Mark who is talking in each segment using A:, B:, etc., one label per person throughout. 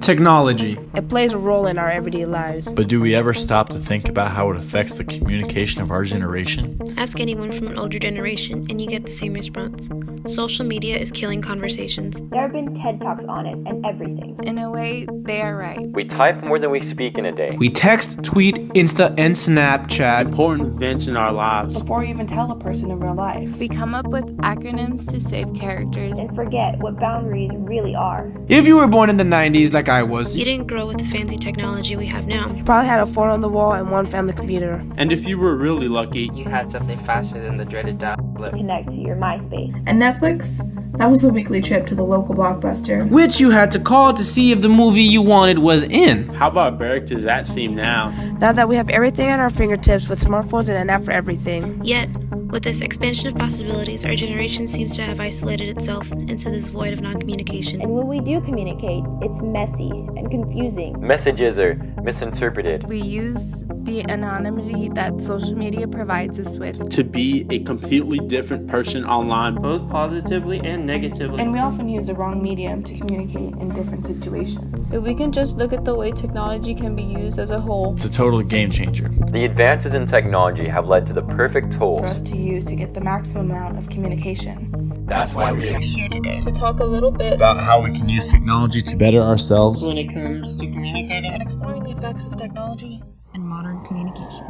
A: technology.
B: It plays a role in our everyday lives.
C: But do we ever stop to think about how it affects the communication of our generation?
D: Ask anyone from an older generation, and you get the same response. Social media is killing conversations.
E: There have been TED Talks on it and everything.
F: In a way, they are right.
G: We type more than we speak in a day.
A: We text, tweet, Insta, and Snapchat.
H: Important events in our lives.
I: Before you even tell a person in real life.
F: We come up with acronyms to save characters.
E: And forget what boundaries really are.
A: If you were born in the 90s like I was,
D: You didn't grow with the fancy technology we have now.
B: You probably had a phone on the wall and one family computer.
H: And if you were really lucky,
J: you had something faster than the dreaded dial-up.
E: Connect to your MySpace.
I: And Netflix? That was a weekly trip to the local Blockbuster.
A: which you had to call to see if the movie you wanted was in.
H: how barbaric does that seem now?
B: Now that we have everything at our fingertips with smartphones and an app for everything.
D: Yet, with this expansion of possibilities, our generation seems to have isolated itself into this void of non-communication.
E: And when we do communicate, it's messy and confusing.
G: Messages are misinterpreted.
F: We use the anonymity that social media provides us with.
H: To be a completely different person online, both positively and negatively.
I: And we often use the wrong medium to communicate in different situations.
K: If we can just look at the way technology can be used as a whole.
C: It's a total game changer.
G: The advances in technology have led to the perfect tools
I: For us to use to get the maximum amount of communication.
C: That's why we are
K: Here today to talk a little bit
C: about how we can use technology to better ourselves
H: When it comes to communicating,
K: and exploring the effects of technology and modern communication.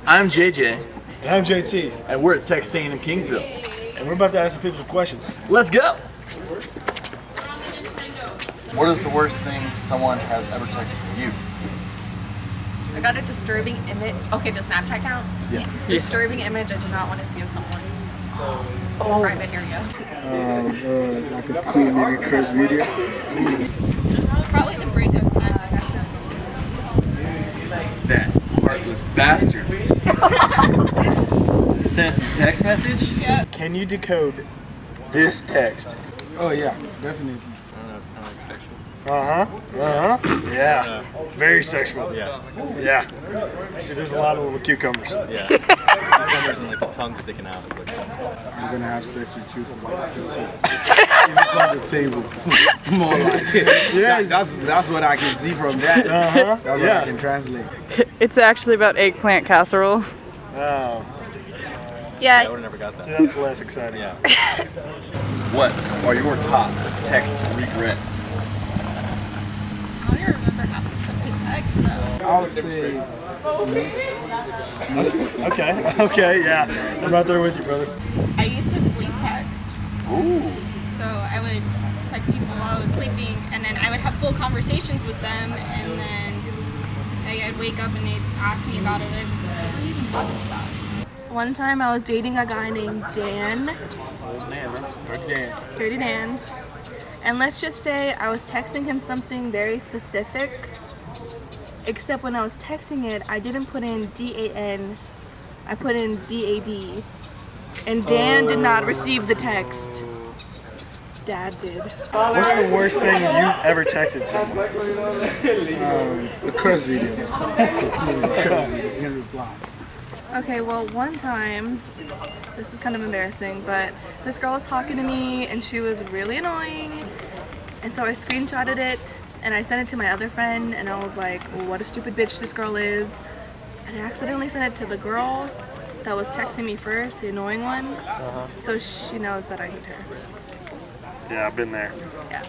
C: I'm JJ,
L: And I'm JT,
C: and we're at Texas A&M Kingsville.
L: and we're about to ask some people some questions.
C: Let's go! What is the worst thing someone has ever texted you?
M: I got a disturbing image. Okay, does Snapchat count?
C: Yes.
M: Disturbing image I do not want to see of someone's private area.
L: Like a 2-minute curse video.
K: Probably the breakup text.
C: That heartless bastard. Sent you a text message?
K: Yeah.
L: Can you decode this text?
N: Oh yeah, definitely.
L: Yeah. Very sexual.
H: Yeah.
L: Yeah. See, there's a lot of little cucumbers.
H: Yeah. Cucumbers and like the tongue sticking out.
N: I'm gonna have sex with you for like this shit. If it's on the table, more like
L: Yes.
N: that's what I can see from that. That's what I can translate.
M: It's actually about eggplant casserole.
L: Oh.
M: Yeah.
H: I would have never got that.
L: See, that's less exciting.
H: Yeah.
C: What are your top text regrets?
K: I don't even remember half the simple text though.
N: I would say
L: Okay, yeah. I'm right there with you, brother.
K: I used to sleep text.
C: Ooh.
K: So I would text people while I was sleeping, and then I would have full conversations with them, and then I'd wake up and they'd ask me about it. What are you even talking about?
I: One time I was dating a guy named Dan. Dirty Dan. And let's just say I was texting him something very specific, except when I was texting it, I didn't put in DAN, I put in DAD. And Dan did not receive the text. Dad did.
L: What's the worst thing you've ever texted someone?
N: a curse video. A curse video in reply.
I: Okay, well, one time, this is kind of embarrassing, but this girl was talking to me and she was really annoying. And so I screenshotted it and I sent it to my other friend and I was like, what a stupid bitch this girl is. And I accidentally sent it to the girl that was texting me first, the annoying one. So she knows that I hate her.
L: Yeah, I've been there.
I: Yeah.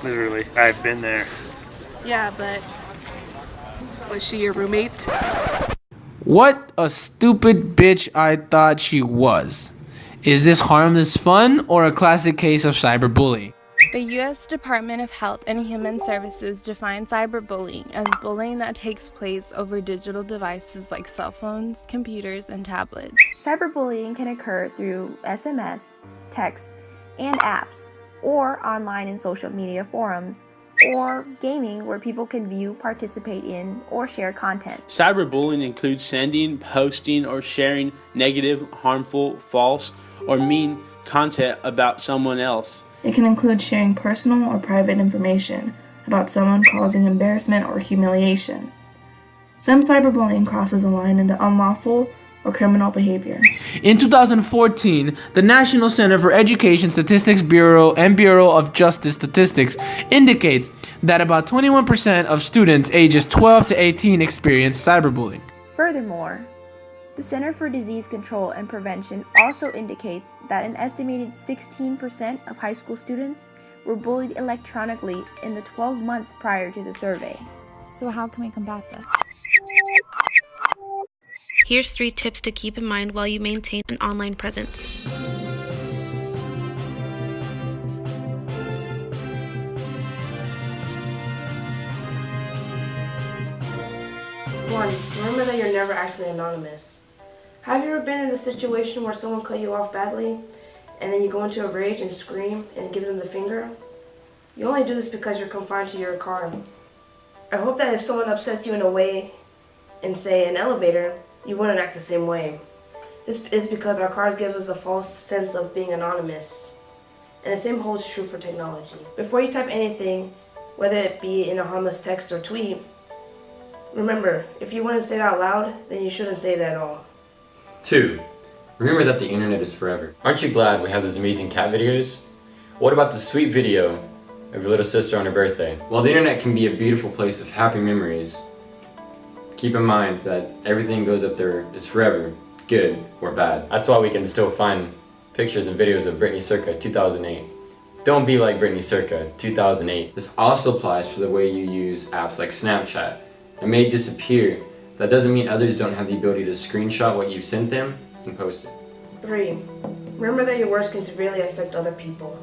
L: Literally, I've been there.
I: Yeah, but was she your roommate?
A: What a stupid bitch I thought she was. Is this harmless fun or a classic case of cyberbullying?
F: The U.S. Department of Health and Human Services defines cyberbullying as bullying that takes place over digital devices like cell phones, computers, and tablets.
E: Cyberbullying can occur through SMS, texts, and apps, or online in social media forums, or gaming where people can view, participate in, or share content.
H: Cyberbullying includes sending, posting, or sharing negative, harmful, false, or mean content about someone else.
I: It can include sharing personal or private information about someone, causing embarrassment or humiliation. Some cyberbullying crosses a line into unlawful
B: or criminal behavior.
A: In 2014, the National Center for Education Statistics Bureau and Bureau of Justice Statistics indicates that about 21% of students ages 12 to 18 experience cyberbullying.
E: Furthermore, the Center for Disease Control and Prevention also indicates that an estimated 16% of high school students were bullied electronically in the 12 months prior to the survey.
O: So how can we combat this?
D: Here's 3 tips to keep in mind while you maintain an online presence.
B: 1. Remember that you're never actually anonymous. Have you ever been in the situation where someone cut you off badly, and then you go into a rage and scream and give them the finger? You only do this because you're confined to your car. I hope that if someone upsets you in a way, in say an elevator, you wouldn't act the same way. This is because our cars give us a false sense of being anonymous. And the same holds true for technology. Before you type anything, whether it be in a harmless text or tweet, remember, if you want to say it out loud, then you shouldn't say it at all.
P: 2. Remember that the internet is forever. Aren't you glad we have those amazing cat videos? What about the sweet video of your little sister on her birthday? While the internet can be a beautiful place of happy memories, keep in mind that everything goes up there is forever, good or bad. That's why we can still find pictures and videos of Britney circa 2008. Don't be like Britney circa 2008. This also applies for the way you use apps like Snapchat. It may disappear. That doesn't mean others don't have the ability to screenshot what you sent them and post it.
B: 3. Remember that your words can severely affect other people.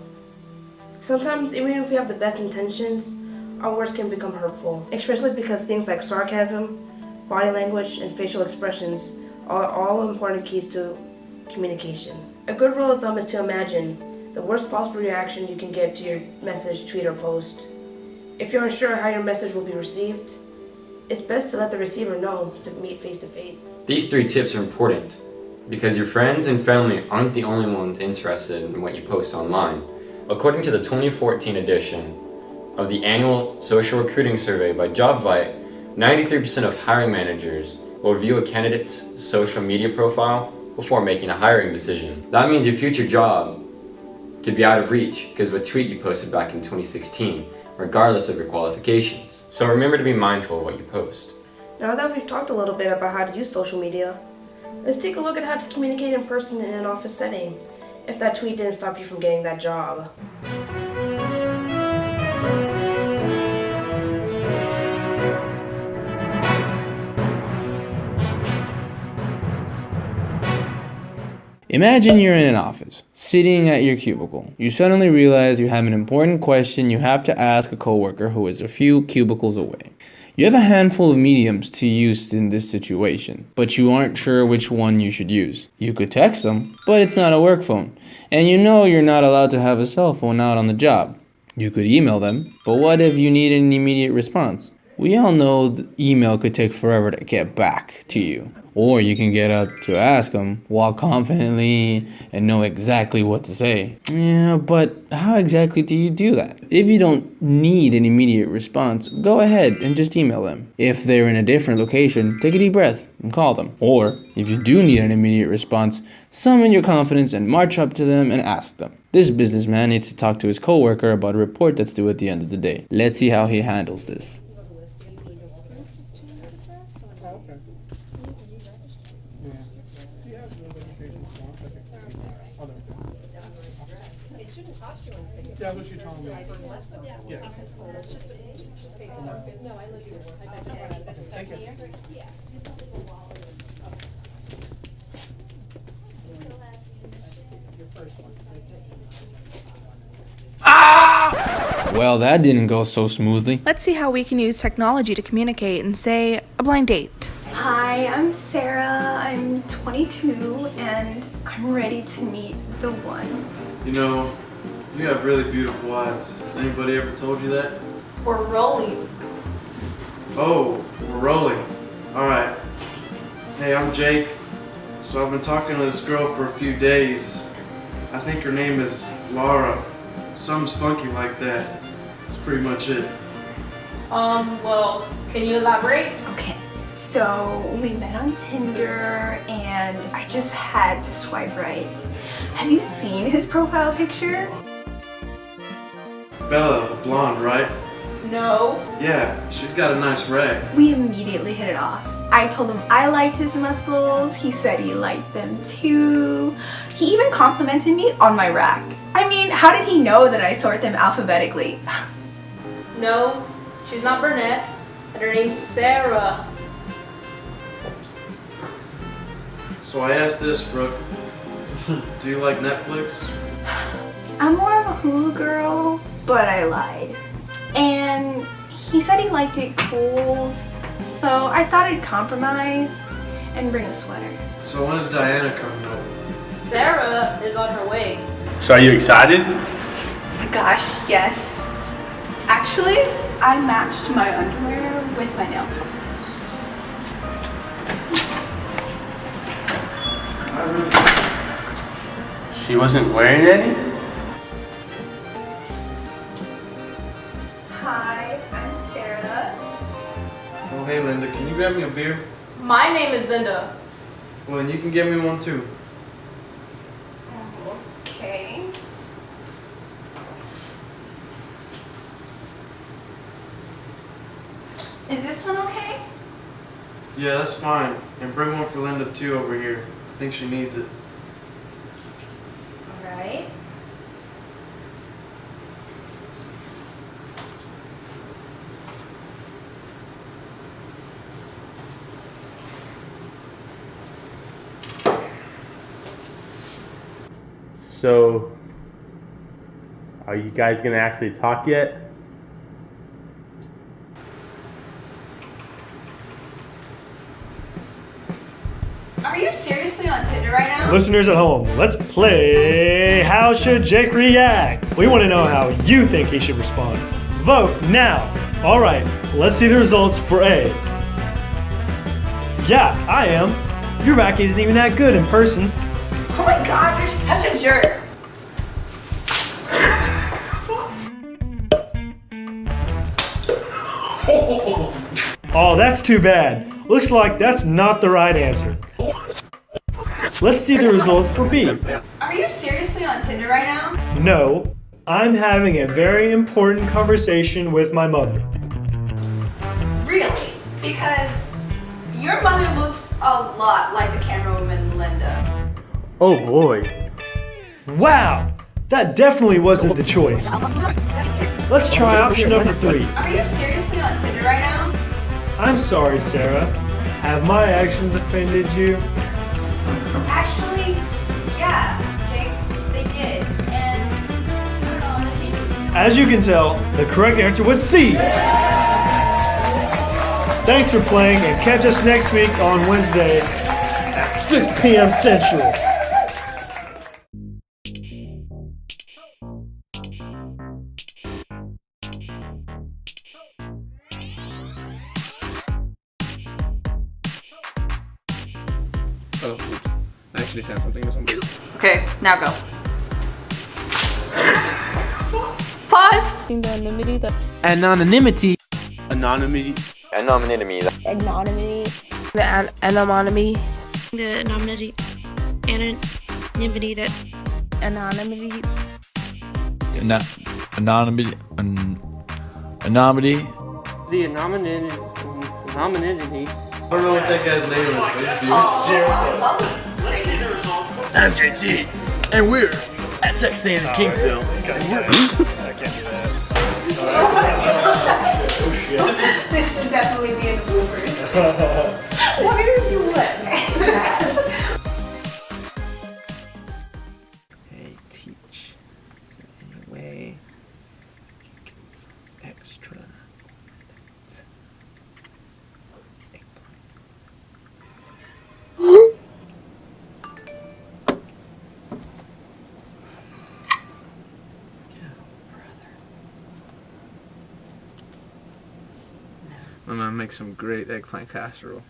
B: Sometimes, even if we have the best intentions, our words can become hurtful, especially because things like sarcasm, body language, and facial expressions are all important keys to communication. A good rule of thumb is to imagine the worst possible reaction you can get to your message, tweet, or post. If you're unsure how your message will be received, it's best to let the receiver know to meet face to face.
P: These 3 tips are important because your friends and family aren't the only ones interested in what you post online. According to the 2014 edition of the annual social recruiting survey by JobVite, 93% of hiring managers will review a candidate's social media profile before making a hiring decision. That means your future job could be out of reach because of a tweet you posted back in 2016, regardless of your qualifications. So remember to be mindful of what you post.
B: Now that we've talked a little bit about how to use social media, let's take a look at how to communicate in person in an office setting, if that tweet didn't stop you from getting that job.
A: Imagine you're in an office, sitting at your cubicle. You suddenly realize you have an important question you have to ask a coworker who is a few cubicles away. You have a handful of mediums to use in this situation, but you aren't sure which one you should use. You could text them, but it's not a work phone, and you know you're not allowed to have a cell phone out on the job. You could email them, but what if you need an immediate response? We all know the email could take forever to get back to you. Or you can get up to ask them, walk confidently, and know exactly what to say. Yeah, but how exactly do you do that? If you don't need an immediate response, go ahead and just email them. If they're in a different location, take a deep breath and call them. Or, if you do need an immediate response, summon your confidence and march up to them and ask them. This businessman needs to talk to his coworker about a report that's due at the end of the day. Let's see how he handles this.
Q: Yeah, that's what she told me. Yeah. No, I live here. Thank you.
A: Well, that didn't go so smoothly.
I: Let's see how we can use technology to communicate in, say, a blind date.
R: Hi, I'm Sarah. I'm 22 and I'm ready to meet the one.
S: You know, you have really beautiful eyes. Has anybody ever told you that?
R: We're rolling.
S: Oh, we're rolling. Alright. Hey, I'm Jake. So I've been talking to this girl for a few days. I think her name is Laura. Something spunky like that. That's pretty much it.
R: Well, can you elaborate?
T: Okay.
R: So we met on Tinder and I just had to swipe right. Have you seen his profile picture?
S: Bella, the blonde, right?
R: No.
S: Yeah, she's got a nice rag.
R: We immediately hit it off. I told him I liked his muscles, he said he liked them too. He even complimented me on my rack. I mean, how did he know that I sort them alphabetically?
T: No, she's not brunette, and her name's Sarah.
S: So I asked this, Brooke. Do you like Netflix?
R: I'm more of a Hulu girl, but I lied. And he said he liked it cold, so I thought I'd compromise and bring a sweater.
S: So when is Diana coming over?
T: Sarah is on her way.
H: So are you excited?
R: Oh my gosh, yes. Actually, I matched my underwear with my nail polish.
H: She wasn't wearing any?
R: Hi, I'm Sarah.
S: Oh, hey Linda, can you grab me a beer?
T: My name is Linda.
S: Well, then you can get me one too.
R: Okay. Is this one okay?
S: Yeah, that's fine. And bring one for Linda too over here. I think she needs it.
R: Alright.
H: So, are you guys gonna actually talk yet?
R: Are you seriously on Tinder right now?
U: Listeners at home, let's play How Should Jake React? We want to know how you think he should respond. Vote now! Alright, let's see the results for A. Yeah, I am. Your rack isn't even that good in person.
R: Oh my god, you're such a jerk.
U: Oh, that's too bad. Looks like that's not the right answer. Let's see the results for B.
R: Are you seriously on Tinder right now?
U: No, I'm having a very important conversation with my mother.
R: Really? Because your mother looks a lot like the camera woman Linda.
U: Oh boy. Wow, that definitely wasn't the choice. Let's try option number 3.
R: Are you seriously on Tinder right now?
U: I'm sorry, Sarah. Have my actions offended you?
R: Actually, yeah, Jake, they did. And I don't know,
U: As you can tell, the correct answer was C. Thanks for playing and catch us next week on Wednesday at 6 p.m. Central.
A: Oh, oops. I actually sent something to somebody.
M: Okay, now go. Pause.
F: Anonymity that
A: Anonymity.
H: Anonymity.
G: Anonymity.
E: Anonymity.
F: the anonymity.
D: The anonymity. Anonymity that.
F: Anonymity.
C: Anonymity. Anonymity.
J: The anonymity.
S: I don't know what that guy's name is, but
C: Let's see the results. I'm JT, and we're at Sex Stand in Kingsville.
U: I can't do that.
R: Oh shit. This should definitely be in the bloopers. What are you doing?
A: Hey, teach. Is there any way I can get some extra? I'm gonna make some great eggplant casserole.